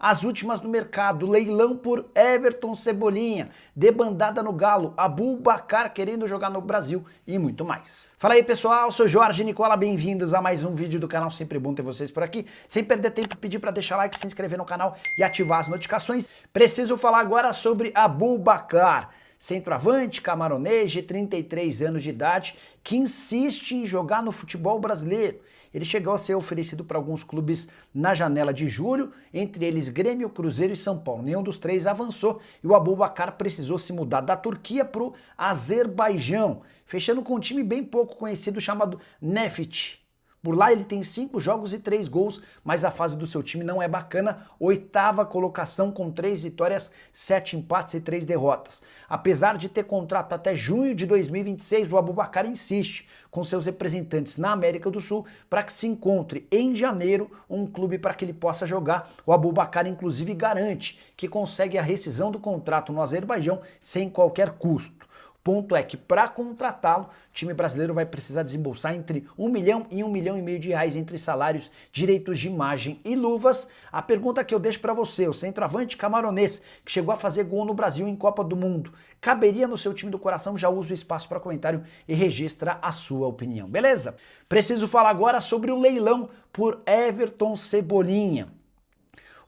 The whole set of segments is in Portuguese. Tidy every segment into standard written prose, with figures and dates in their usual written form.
As últimas no mercado, leilão por Everton Cebolinha, debandada no Galo, Aboubakar querendo jogar no Brasil e muito mais. Fala aí pessoal, sou Jorge Nicola, bem-vindos a mais um vídeo do canal, sempre bom ter vocês por aqui. Sem perder tempo, pedir para deixar like, se inscrever no canal e ativar as notificações. Preciso falar agora sobre Aboubakar, centroavante camaronês de 33 anos de idade, que insiste em jogar no futebol brasileiro. Ele chegou a ser oferecido para alguns clubes na janela de julho, entre eles Grêmio, Cruzeiro e São Paulo. Nenhum dos três avançou e o Aboubakar precisou se mudar da Turquia para o Azerbaijão, fechando com um time bem pouco conhecido chamado Nefit. Por lá ele tem 5 jogos e 3 gols, mas a fase do seu time não é bacana, 8ª colocação com 3 vitórias, 7 empates e 3 derrotas. Apesar de ter contrato até junho de 2026, o Aboubakar insiste com seus representantes na América do Sul para que se encontre em janeiro um clube para que ele possa jogar. O Aboubakar inclusive garante que consegue a rescisão do contrato no Azerbaijão sem qualquer custo. Ponto é que para contratá-lo, o time brasileiro vai precisar desembolsar entre 1 milhão e 1,5 milhão de reais entre salários, direitos de imagem e luvas. A pergunta que eu deixo para você, o centroavante camaronês que chegou a fazer gol no Brasil em Copa do Mundo, caberia no seu time do coração? Já usa o espaço para comentário e registra a sua opinião, beleza? Preciso falar agora sobre o leilão por Everton Cebolinha.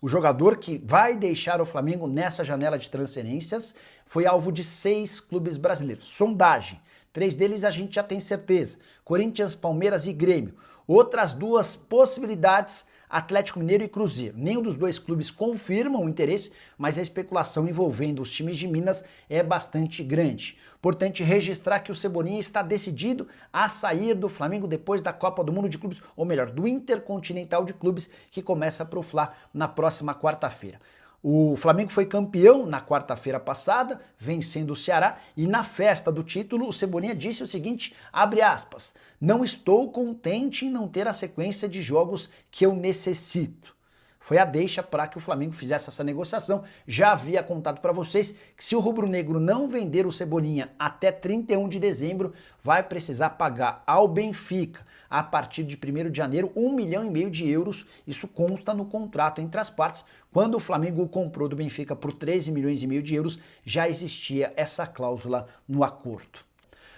O jogador que vai deixar o Flamengo nessa janela de transferências foi alvo de 6 clubes brasileiros. Sondagem. 3 deles a gente já tem certeza. Corinthians, Palmeiras e Grêmio. Outras 2 possibilidades, Atlético Mineiro e Cruzeiro. Nenhum dos 2 clubes confirmam o interesse, mas a especulação envolvendo os times de Minas é bastante grande. Importante registrar que o Cebolinha está decidido a sair do Flamengo depois da Copa do Mundo de Clubes, ou melhor, do Intercontinental de Clubes, que começa para o Fla na próxima quarta-feira. O Flamengo foi campeão na quarta-feira passada, vencendo o Ceará, e na festa do título o Cebolinha disse o seguinte, abre aspas, não estou contente em não ter a sequência de jogos que eu necessito. Foi a deixa para que o Flamengo fizesse essa negociação. Já havia contado para vocês que se o rubro-negro não vender o Cebolinha até 31 de dezembro, vai precisar pagar ao Benfica, a partir de 1º de janeiro, 1,5 milhão de euros. Isso consta no contrato entre as partes. Quando o Flamengo o comprou do Benfica por 13,5 milhões de euros, já existia essa cláusula no acordo.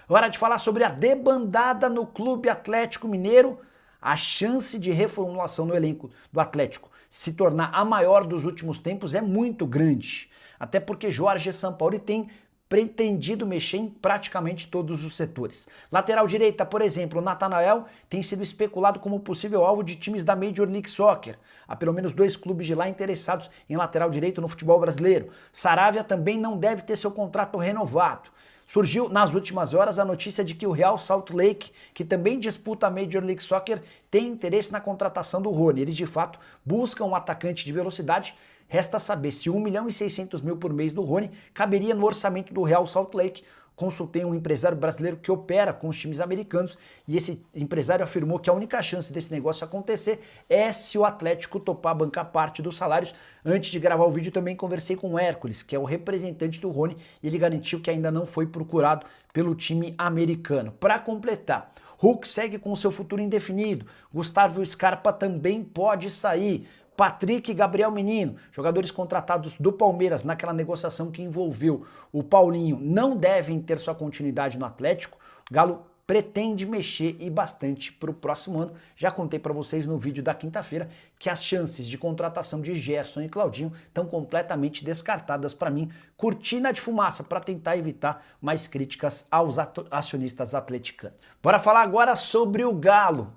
Hora de falar sobre a debandada no Clube Atlético Mineiro. A chance de reformulação no elenco do Atlético se tornar a maior dos últimos tempos é muito grande. Até porque Jorge Sampaoli tem pretendido mexer em praticamente todos os setores. Lateral direita, por exemplo, o Natanael tem sido especulado como possível alvo de times da Major League Soccer. Há pelo menos 2 clubes de lá interessados em lateral direito no futebol brasileiro. Saravia também não deve ter seu contrato renovado. Surgiu nas últimas horas a notícia de que o Real Salt Lake, que também disputa a Major League Soccer, tem interesse na contratação do Rony. Eles de fato buscam um atacante de velocidade. Resta saber se 1,6 milhão por mês do Rony caberia no orçamento do Real Salt Lake. Consultei um empresário brasileiro que opera com os times americanos e esse empresário afirmou que a única chance desse negócio acontecer é se o Atlético topar bancar parte dos salários. Antes de gravar o vídeo também conversei com o Hércules, que é o representante do Rony, e ele garantiu que ainda não foi procurado pelo time americano. Para completar, Hulk segue com seu futuro indefinido, Gustavo Scarpa também pode sair, Patrick e Gabriel Menino, jogadores contratados do Palmeiras naquela negociação que envolveu o Paulinho, não devem ter sua continuidade no Atlético. O Galo pretende mexer e bastante para o próximo ano. Já contei para vocês no vídeo da quinta-feira que as chances de contratação de Gerson e Claudinho estão completamente descartadas para mim. Cortina de fumaça para tentar evitar mais críticas aos acionistas atleticanos. Bora falar agora sobre o Galo.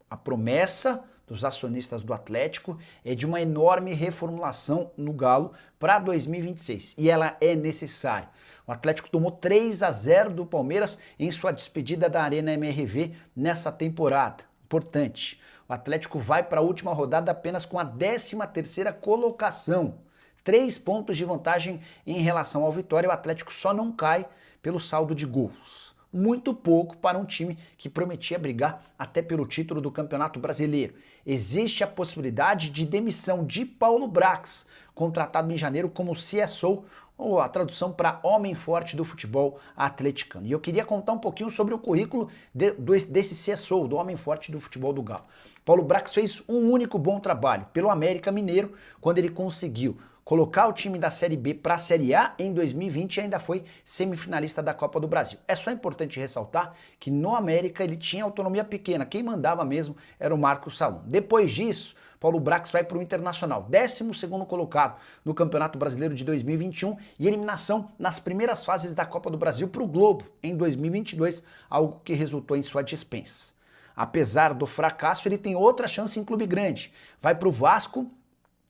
A promessa dos acionistas do Atlético é de uma enorme reformulação no Galo para 2026, e ela é necessária. O Atlético tomou 3-0 do Palmeiras em sua despedida da Arena MRV nessa temporada. Importante, o Atlético vai para a última rodada apenas com a 13ª colocação. 3 pontos de vantagem em relação ao Vitória, o Atlético só não cai pelo saldo de gols. Muito pouco para um time que prometia brigar até pelo título do Campeonato Brasileiro. Existe a possibilidade de demissão de Paulo Brax, contratado em janeiro como CSO, ou a tradução para homem forte do futebol atleticano. E eu queria contar um pouquinho sobre o currículo desse CSO, do homem forte do futebol do Galo. Paulo Brax fez um único bom trabalho pelo América Mineiro, quando ele conseguiu colocar o time da Série B para a Série A em 2020 e ainda foi semifinalista da Copa do Brasil. É só importante ressaltar que no América ele tinha autonomia pequena, quem mandava mesmo era o Marcos Salum. Depois disso, Paulo Brax vai para o Internacional, 12º colocado no Campeonato Brasileiro de 2021 e eliminação nas primeiras fases da Copa do Brasil para o Globo em 2022, algo que resultou em sua dispensa. Apesar do fracasso, ele tem outra chance em clube grande. Vai para o Vasco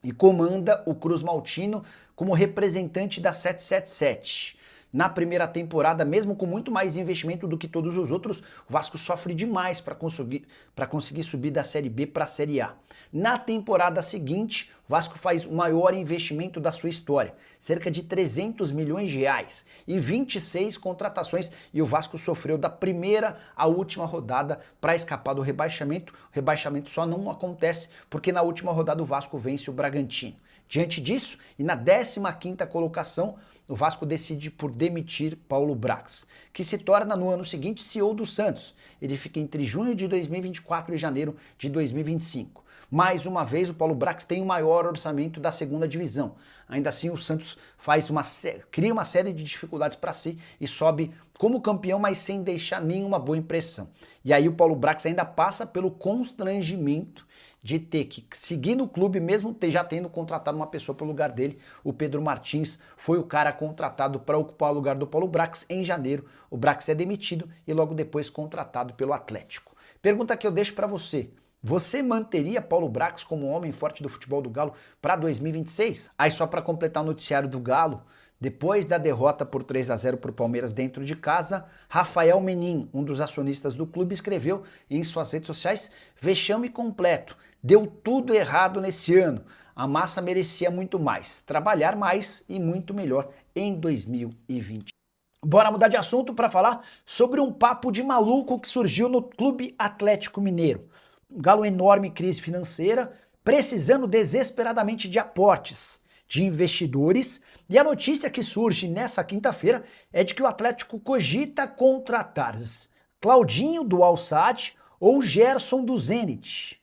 e comanda o Cruz Maltino como representante da 777. Na primeira temporada, mesmo com muito mais investimento do que todos os outros, o Vasco sofre demais para conseguir subir da Série B para a Série A. Na temporada seguinte, o Vasco faz o maior investimento da sua história, cerca de 300 milhões de reais e 26 contratações, e o Vasco sofreu da primeira à última rodada para escapar do rebaixamento. O rebaixamento só não acontece porque na última rodada o Vasco vence o Bragantino. Diante disso, e na 15ª colocação, o Vasco decide por demitir Paulo Brax, que se torna no ano seguinte CEO do Santos. Ele fica entre junho de 2024 e janeiro de 2025. Mais uma vez, o Paulo Brax tem o maior orçamento da segunda divisão. Ainda assim, o Santos cria uma série de dificuldades para si e sobe como campeão, mas sem deixar nenhuma boa impressão. E aí o Paulo Brax ainda passa pelo constrangimento de ter que seguir no clube, mesmo já tendo contratado uma pessoa para o lugar dele. O Pedro Martins foi o cara contratado para ocupar o lugar do Paulo Brax. Em janeiro, o Brax é demitido e logo depois contratado pelo Atlético. Pergunta que eu deixo para você. Você manteria Paulo Brax como homem forte do futebol do Galo para 2026? Aí só para completar o noticiário do Galo, depois da derrota por 3-0 para o Palmeiras dentro de casa, Rafael Menin, um dos acionistas do clube, escreveu em suas redes sociais: vexame completo, deu tudo errado nesse ano, a massa merecia muito mais, trabalhar mais e muito melhor em 2020. Bora mudar de assunto para falar sobre um papo de maluco que surgiu no Clube Atlético Mineiro. Um Galo em enorme crise financeira, precisando desesperadamente de aportes de investidores, e a notícia que surge nessa quinta-feira é de que o Atlético cogita contratar Claudinho do Al-Sadd ou Gerson do Zenit.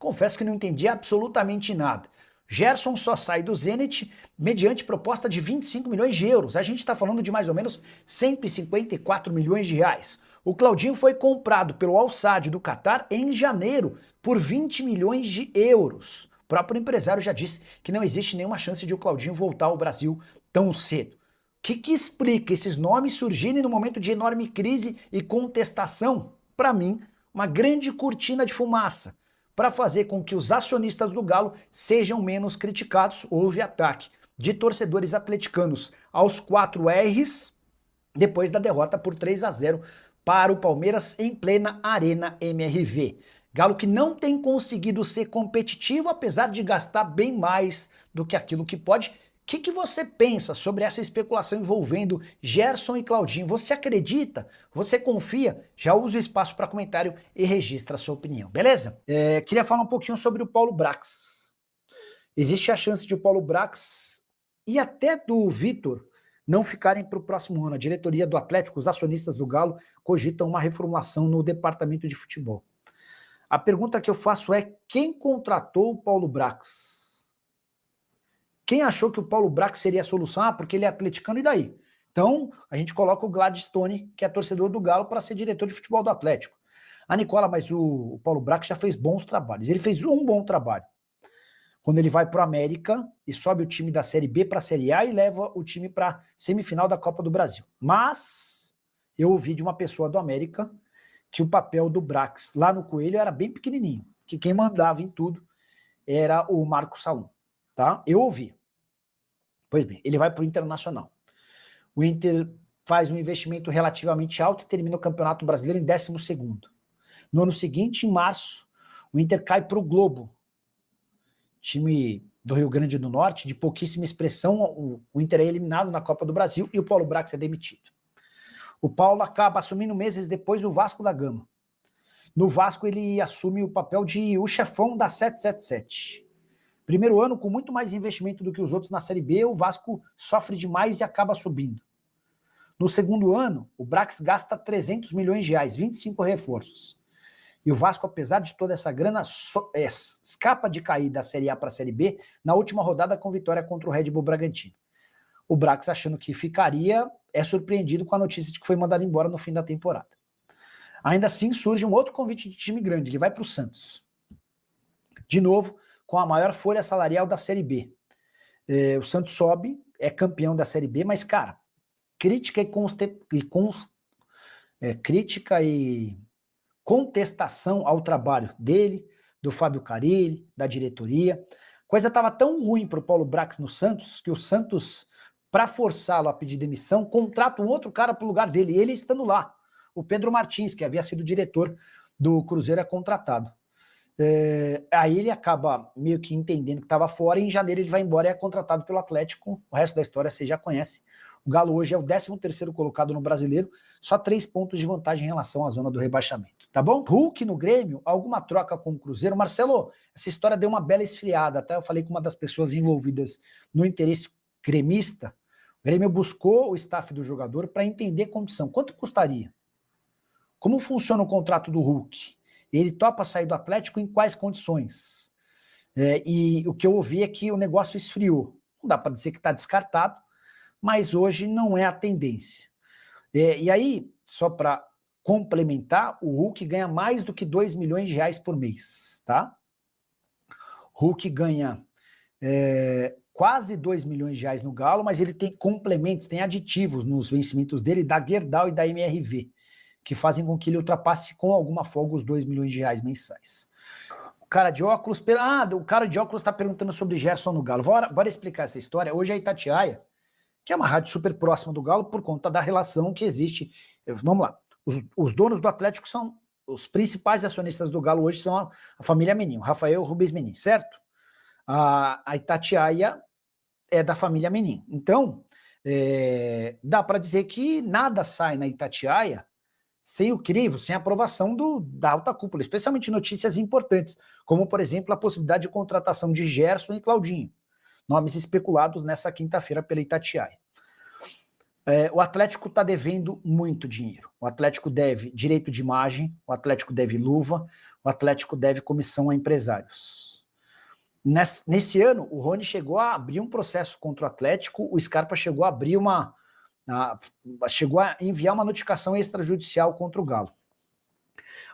Confesso que não entendi absolutamente nada. Gerson só sai do Zenit mediante proposta de 25 milhões de euros. A gente está falando de mais ou menos 154 milhões de reais. O Claudinho foi comprado pelo Al-Sadd do Catar em janeiro por 20 milhões de euros. O próprio empresário já disse que não existe nenhuma chance de o Claudinho voltar ao Brasil tão cedo. O que explica esses nomes surgirem no momento de enorme crise e contestação? Para mim, uma grande cortina de fumaça para fazer com que os acionistas do Galo sejam menos criticados. Houve ataque de torcedores atleticanos aos 4 R's depois da derrota por 3-0 para o Palmeiras em plena Arena MRV. Galo que não tem conseguido ser competitivo, apesar de gastar bem mais do que aquilo que pode. O que você pensa sobre essa especulação envolvendo Gerson e Claudinho? Você acredita? Você confia? Já usa o espaço para comentário e registra a sua opinião, beleza? Queria falar um pouquinho sobre o Paulo Brax. Existe a chance de o Paulo Brax e até do Vitor não ficarem para o próximo ano. A diretoria do Atlético, os acionistas do Galo, cogitam uma reformulação no departamento de futebol. A pergunta que eu faço é: quem contratou o Paulo Brax? Quem achou que o Paulo Brax seria a solução? Ah, porque ele é atleticano, e daí? Então, a gente coloca o Gladstone, que é torcedor do Galo, para ser diretor de futebol do Atlético. Ah, Nicola, mas o Paulo Brax já fez bons trabalhos. Ele fez um bom trabalho. Quando ele vai para o América e sobe o time da Série B para a Série A e leva o time para a semifinal da Copa do Brasil. Mas eu ouvi de uma pessoa do América que o papel do Brax lá no Coelho era bem pequenininho, que quem mandava em tudo era o Marcos Salum, tá? Eu ouvi. Pois bem, ele vai para o Internacional. O Inter faz um investimento relativamente alto e termina o Campeonato Brasileiro em 12º. No ano seguinte, em março, o Inter cai para o Globo, time do Rio Grande do Norte, de pouquíssima expressão. O Inter é eliminado na Copa do Brasil e o Paulo Brax é demitido. O Paulo acaba assumindo meses depois o Vasco da Gama. No Vasco ele assume o papel de o chefão da 777. Primeiro ano com muito mais investimento do que os outros na Série B, o Vasco sofre demais e acaba subindo. No segundo ano, o Brax gasta 300 milhões de reais, 25 reforços. E o Vasco, apesar de toda essa grana, escapa de cair da Série A para a Série B na última rodada com vitória contra o Red Bull Bragantino. O Brax, achando que ficaria, é surpreendido com a notícia de que foi mandado embora no fim da temporada. Ainda assim, surge um outro convite de time grande, ele vai para o Santos. De novo, com a maior folha salarial da Série B. O Santos sobe, é campeão da Série B, mas, cara, crítica e contestação ao trabalho dele, do Fábio Carille, da diretoria. Coisa estava tão ruim para o Paulo Brax no Santos, que o Santos, para forçá-lo a pedir demissão, contrata um outro cara para o lugar dele, ele estando lá. O Pedro Martins, que havia sido diretor do Cruzeiro, é contratado. Aí ele acaba meio que entendendo que estava fora, e em janeiro ele vai embora e é contratado pelo Atlético. O resto da história você já conhece. O Galo hoje é o 13º colocado no Brasileiro, só 3 pontos de vantagem em relação à zona do rebaixamento, tá bom? Hulk no Grêmio, alguma troca com o Cruzeiro? Marcelo, essa história deu uma bela esfriada, até eu falei com uma das pessoas envolvidas no interesse gremista. O Grêmio buscou o staff do jogador para entender condição. Quanto custaria? Como funciona o contrato do Hulk? Ele topa sair do Atlético em quais condições? E o que eu ouvi é que o negócio esfriou. Não dá para dizer que está descartado, mas hoje não é a tendência. E aí, só para complementar, o Hulk ganha mais do que 2 milhões de reais por mês, tá? Hulk ganha quase 2 milhões de reais no Galo, mas ele tem complementos, tem aditivos nos vencimentos dele da Gerdau e da MRV, que fazem com que ele ultrapasse com alguma folga os 2 milhões de reais mensais. O cara de óculos... o cara de óculos está perguntando sobre Gerson no Galo. Bora explicar essa história. Hoje a Itatiaia, que é uma rádio super próxima do Galo, por conta da relação que existe. Vamos lá. Os donos do Atlético são... Os principais acionistas do Galo hoje são a família Menin, Rafael e Rubens Menin, certo? A Itatiaia é da família Menin. Então, dá para dizer que nada sai na Itatiaia sem o crivo, sem a aprovação da alta cúpula, especialmente notícias importantes, como, por exemplo, a possibilidade de contratação de Gerson e Claudinho, nomes especulados nessa quinta-feira pela Itatiaia. O Atlético está devendo muito dinheiro. O Atlético deve direito de imagem, o Atlético deve luva, o Atlético deve comissão a empresários. Nesse ano, o Rony chegou a abrir um processo contra o Atlético, o Scarpa chegou a abrir chegou a enviar uma notificação extrajudicial contra o Galo.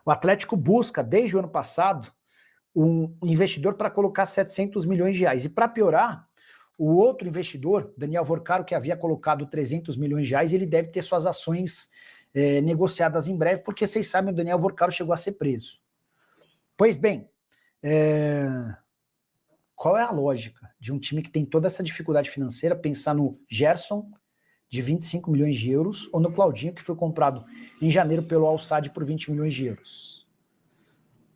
O Atlético busca, desde o ano passado, um investidor para colocar 700 milhões de reais. E para piorar, o outro investidor, Daniel Vorcaro, que havia colocado 300 milhões de reais, ele deve ter suas ações negociadas em breve, porque vocês sabem, o Daniel Vorcaro chegou a ser preso. Pois bem, qual é a lógica de um time que tem toda essa dificuldade financeira pensar no Gerson, de 25 milhões de euros, ou no Claudinho, que foi comprado em janeiro pelo Al-Sadd por 20 milhões de euros?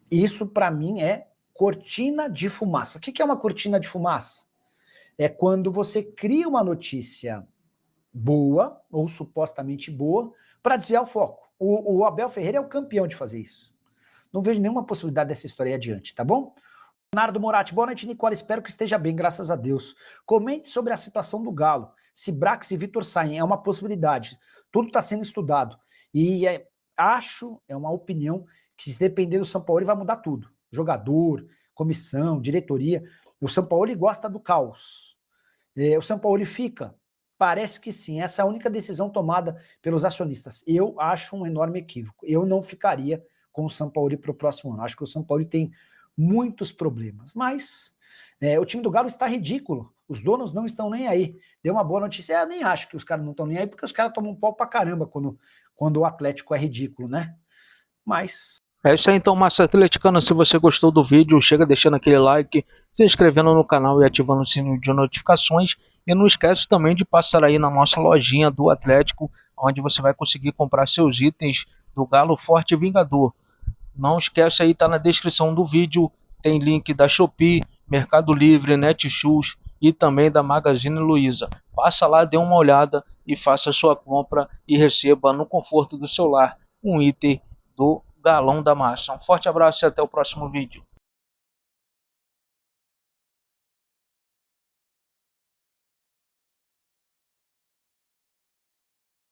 Isso, para mim, é cortina de fumaça. O que é uma cortina de fumaça? É quando você cria uma notícia boa, ou supostamente boa, para desviar o foco. O Abel Ferreira é o campeão de fazer isso. Não vejo nenhuma possibilidade dessa história ir adiante, tá bom? Leonardo Moratti, boa noite, Nicola, espero que esteja bem, graças a Deus. Comente sobre a situação do Galo. Se Brax e Vitor saem, é uma possibilidade. Tudo está sendo estudado. E acho, é uma opinião, que se depender do Sampaoli vai mudar tudo. Jogador, comissão, diretoria. O Sampaoli gosta do caos. O Sampaoli fica? Parece que sim. Essa é a única decisão tomada pelos acionistas. Eu acho um enorme equívoco. Eu não ficaria com o Sampaoli para o próximo ano. Acho que o Sampaoli tem muitos problemas. Mas o time do Galo está ridículo. Os donos não estão nem aí. Deu uma boa notícia. Eu nem acho que os caras não estão nem aí, porque os caras tomam um pau pra caramba quando o Atlético é ridículo, né? Mas... É isso aí então, massa atleticana. Se você gostou do vídeo, chega deixando aquele like, se inscrevendo no canal e ativando o sininho de notificações. E não esquece também de passar aí na nossa lojinha do Atlético, onde você vai conseguir comprar seus itens do Galo Forte Vingador. Não esquece aí, tá na descrição do vídeo, tem link da Shopee, Mercado Livre, Netshoes e também da Magazine Luiza. Passa lá, dê uma olhada e faça sua compra e receba no conforto do seu lar um item do Galão da Massa. Um forte abraço e até o próximo vídeo.